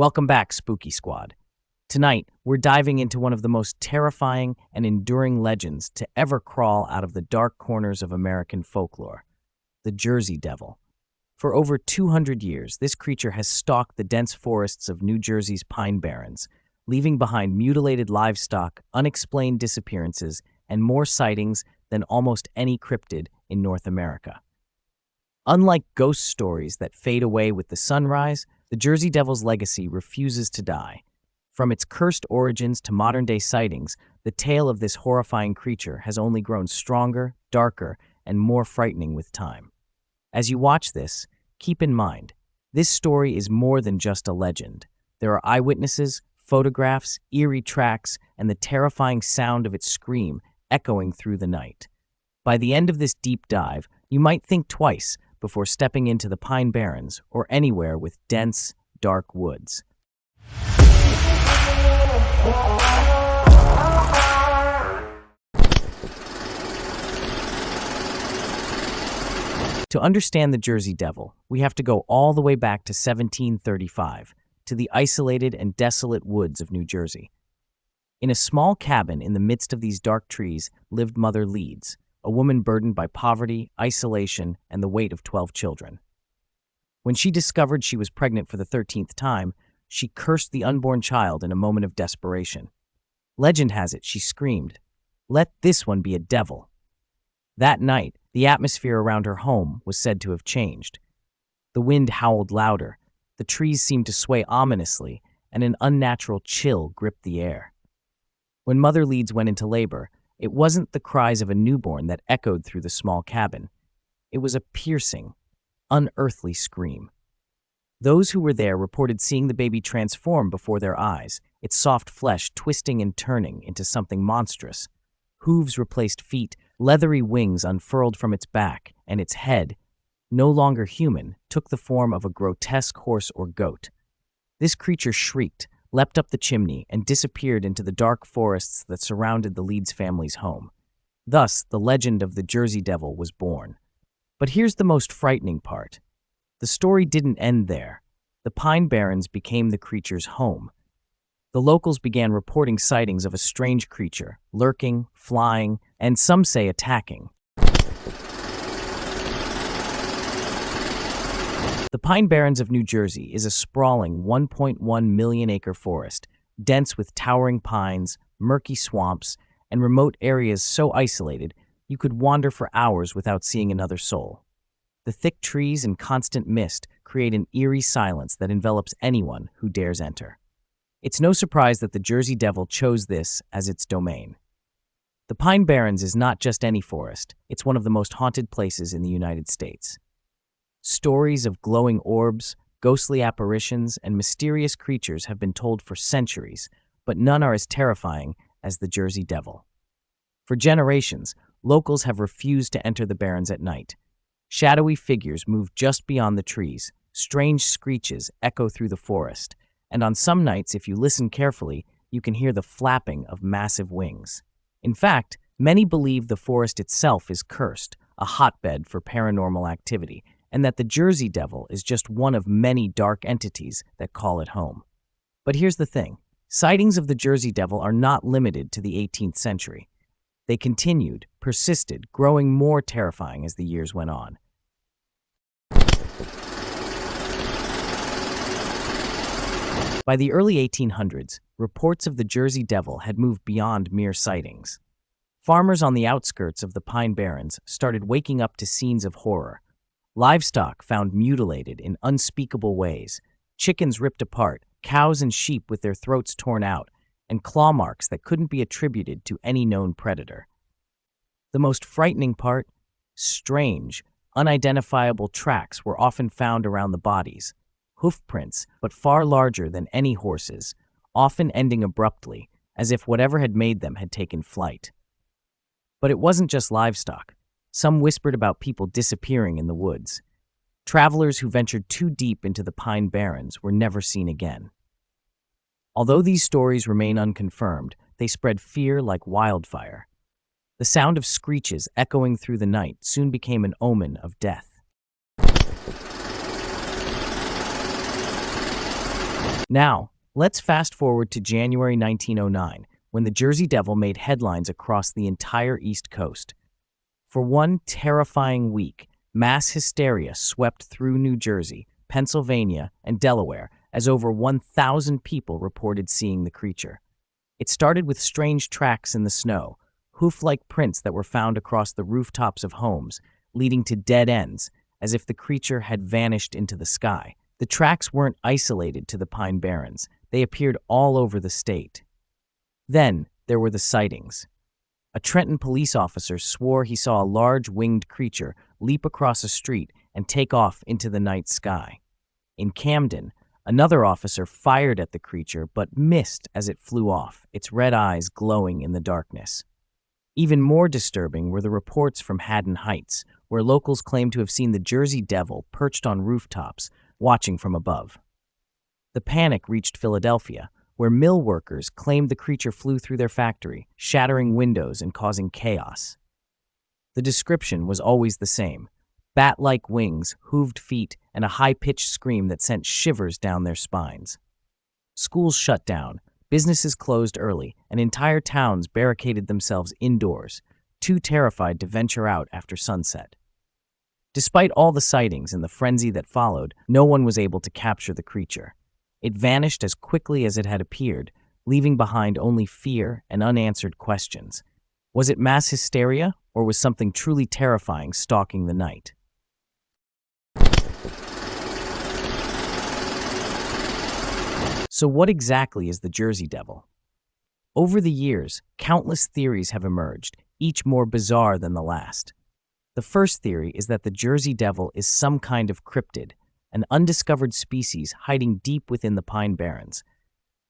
Welcome back, Spooky Squad. Tonight, we're diving into one of the most terrifying and enduring legends to ever crawl out of the dark corners of American folklore, the Jersey Devil. For over 200 years, this creature has stalked the dense forests of New Jersey's Pine Barrens, leaving behind mutilated livestock, unexplained disappearances, and more sightings than almost any cryptid in North America. Unlike ghost stories that fade away with the sunrise, the Jersey Devil's legacy refuses to die. From its cursed origins to modern-day sightings, the tale of this horrifying creature has only grown stronger, darker, and more frightening with time. As you watch this, keep in mind, this story is more than just a legend. There are eyewitnesses, photographs, eerie tracks, and the terrifying sound of its scream echoing through the night. By the end of this deep dive, you might think twice before stepping into the Pine Barrens or anywhere with dense, dark woods. To understand the Jersey Devil, we have to go all the way back to 1735, to the isolated and desolate woods of New Jersey. In a small cabin in the midst of these dark trees lived Mother Leeds, a woman burdened by poverty, isolation, and the weight of 12 children. When she discovered she was pregnant for the 13th time, she cursed the unborn child in a moment of desperation. Legend has it she screamed, "Let this one be a devil." That night, the atmosphere around her home was said to have changed. The wind howled louder, the trees seemed to sway ominously, and an unnatural chill gripped the air. When Mother Leeds went into labor, it wasn't the cries of a newborn that echoed through the small cabin. It was a piercing, unearthly scream. Those who were there reported seeing the baby transform before their eyes, its soft flesh twisting and turning into something monstrous. Hooves replaced feet, leathery wings unfurled from its back, and its head, no longer human, took the form of a grotesque horse or goat. This creature shrieked, leapt up the chimney, and disappeared into the dark forests that surrounded the Leeds family's home. Thus, the legend of the Jersey Devil was born. But here's the most frightening part. The story didn't end there. The Pine Barrens became the creature's home. The locals began reporting sightings of a strange creature, lurking, flying, and some say attacking. The Pine Barrens of New Jersey is a sprawling 1.1 million-acre forest, dense with towering pines, murky swamps, and remote areas so isolated you could wander for hours without seeing another soul. The thick trees and constant mist create an eerie silence that envelops anyone who dares enter. It's no surprise that the Jersey Devil chose this as its domain. The Pine Barrens is not just any forest, it's one of the most haunted places in the United States. Stories of glowing orbs, ghostly apparitions, and mysterious creatures have been told for centuries, but none are as terrifying as the Jersey Devil. For generations, locals have refused to enter the Barrens at night. Shadowy figures move just beyond the trees, strange screeches echo through the forest, and on some nights, if you listen carefully, you can hear the flapping of massive wings. In fact, many believe the forest itself is cursed, a hotbed for paranormal activity, and that the Jersey Devil is just one of many dark entities that call it home. But here's the thing. Sightings of the Jersey Devil are not limited to the 18th century. They continued, persisted, growing more terrifying as the years went on. By the early 1800s, reports of the Jersey Devil had moved beyond mere sightings. Farmers on the outskirts of the Pine Barrens started waking up to scenes of horror. Livestock found mutilated in unspeakable ways, chickens ripped apart, cows and sheep with their throats torn out, and claw marks that couldn't be attributed to any known predator. The most frightening part? Strange, unidentifiable tracks were often found around the bodies, hoof prints, but far larger than any horses, often ending abruptly, as if whatever had made them had taken flight. But it wasn't just livestock. Some whispered about people disappearing in the woods. Travelers who ventured too deep into the Pine Barrens were never seen again. Although these stories remain unconfirmed, they spread fear like wildfire. The sound of screeches echoing through the night soon became an omen of death. Now, let's fast forward to January 1909, when the Jersey Devil made headlines across the entire East Coast. For one terrifying week, mass hysteria swept through New Jersey, Pennsylvania, and Delaware as over 1,000 people reported seeing the creature. It started with strange tracks in the snow, hoof-like prints that were found across the rooftops of homes, leading to dead ends, as if the creature had vanished into the sky. The tracks weren't isolated to the Pine Barrens. They appeared all over the state. Then, there were the sightings. A Trenton police officer swore he saw a large winged creature leap across a street and take off into the night sky. In Camden, another officer fired at the creature but missed as it flew off, its red eyes glowing in the darkness. Even more disturbing were the reports from Haddon Heights, where locals claimed to have seen the Jersey Devil perched on rooftops, watching from above. The panic reached Philadelphia, where mill workers claimed the creature flew through their factory, shattering windows and causing chaos. The description was always the same: bat-like wings, hooved feet, and a high-pitched scream that sent shivers down their spines. Schools shut down, businesses closed early, and entire towns barricaded themselves indoors, too terrified to venture out after sunset. Despite all the sightings and the frenzy that followed, no one was able to capture the creature. It vanished as quickly as it had appeared, leaving behind only fear and unanswered questions. Was it mass hysteria, or was something truly terrifying stalking the night? So what exactly is the Jersey Devil? Over the years, countless theories have emerged, each more bizarre than the last. The first theory is that the Jersey Devil is some kind of cryptid, an undiscovered species hiding deep within the Pine Barrens.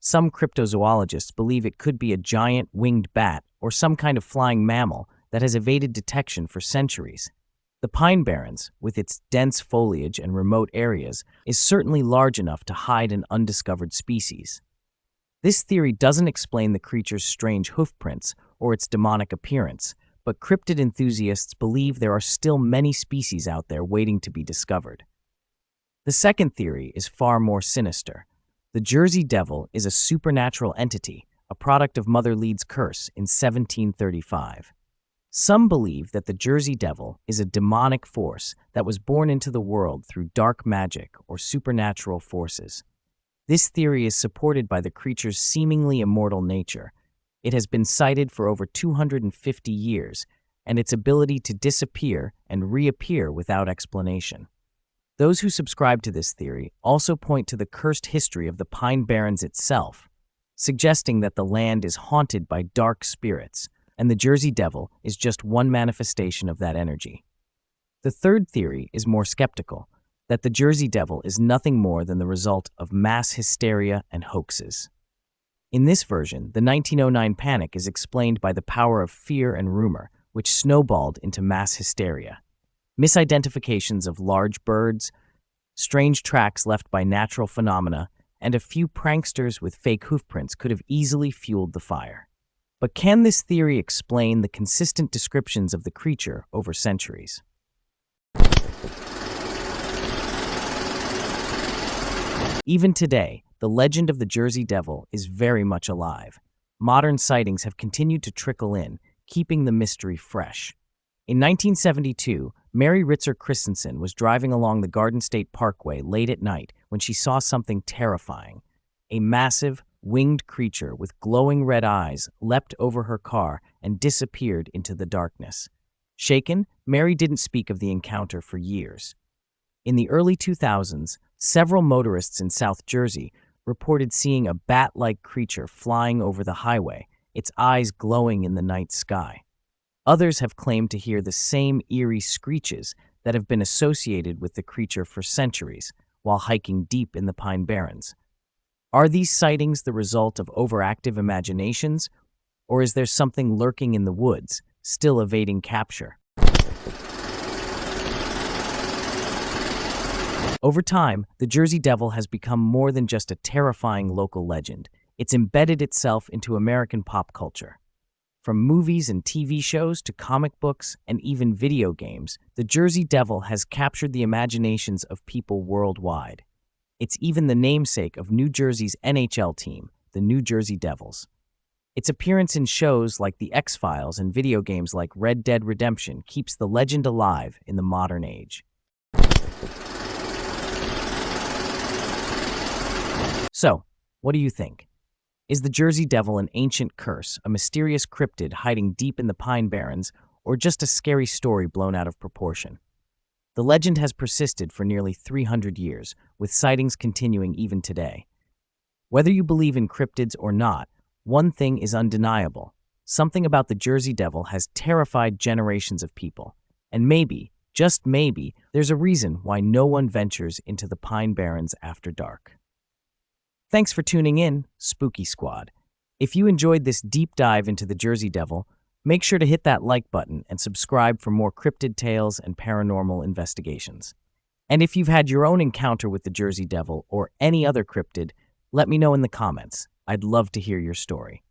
Some cryptozoologists believe it could be a giant winged bat or some kind of flying mammal that has evaded detection for centuries. The Pine Barrens, with its dense foliage and remote areas, is certainly large enough to hide an undiscovered species. This theory doesn't explain the creature's strange hoofprints or its demonic appearance, but cryptid enthusiasts believe there are still many species out there waiting to be discovered. The second theory is far more sinister. The Jersey Devil is a supernatural entity, a product of Mother Leeds' curse in 1735. Some believe that the Jersey Devil is a demonic force that was born into the world through dark magic or supernatural forces. This theory is supported by the creature's seemingly immortal nature. It has been cited for over 250 years, and its ability to disappear and reappear without explanation. Those who subscribe to this theory also point to the cursed history of the Pine Barrens itself, suggesting that the land is haunted by dark spirits, and the Jersey Devil is just one manifestation of that energy. The third theory is more skeptical, that the Jersey Devil is nothing more than the result of mass hysteria and hoaxes. In this version, the 1909 panic is explained by the power of fear and rumor, which snowballed into mass hysteria. Misidentifications of large birds, strange tracks left by natural phenomena, and a few pranksters with fake hoofprints could have easily fueled the fire. But can this theory explain the consistent descriptions of the creature over centuries? Even today, the legend of the Jersey Devil is very much alive. Modern sightings have continued to trickle in, keeping the mystery fresh. In 1972, Mary Ritzer Christensen was driving along the Garden State Parkway late at night when she saw something terrifying. A massive, winged creature with glowing red eyes leapt over her car and disappeared into the darkness. Shaken, Mary didn't speak of the encounter for years. In the early 2000s, several motorists in South Jersey reported seeing a bat-like creature flying over the highway, its eyes glowing in the night sky. Others have claimed to hear the same eerie screeches that have been associated with the creature for centuries while hiking deep in the Pine Barrens. Are these sightings the result of overactive imaginations, or is there something lurking in the woods, still evading capture? Over time, the Jersey Devil has become more than just a terrifying local legend. It's embedded itself into American pop culture. From movies and TV shows to comic books and even video games, the Jersey Devil has captured the imaginations of people worldwide. It's even the namesake of New Jersey's NHL team, the New Jersey Devils. Its appearance in shows like The X-Files and video games like Red Dead Redemption keeps the legend alive in the modern age. So, what do you think? Is the Jersey Devil an ancient curse, a mysterious cryptid hiding deep in the Pine Barrens, or just a scary story blown out of proportion? The legend has persisted for nearly 300 years, with sightings continuing even today. Whether you believe in cryptids or not, one thing is undeniable. Something about the Jersey Devil has terrified generations of people. And maybe, just maybe, there's a reason why no one ventures into the Pine Barrens after dark. Thanks for tuning in, Spooky Squad. If you enjoyed this deep dive into the Jersey Devil, make sure to hit that like button and subscribe for more cryptid tales and paranormal investigations. And if you've had your own encounter with the Jersey Devil or any other cryptid, let me know in the comments. I'd love to hear your story.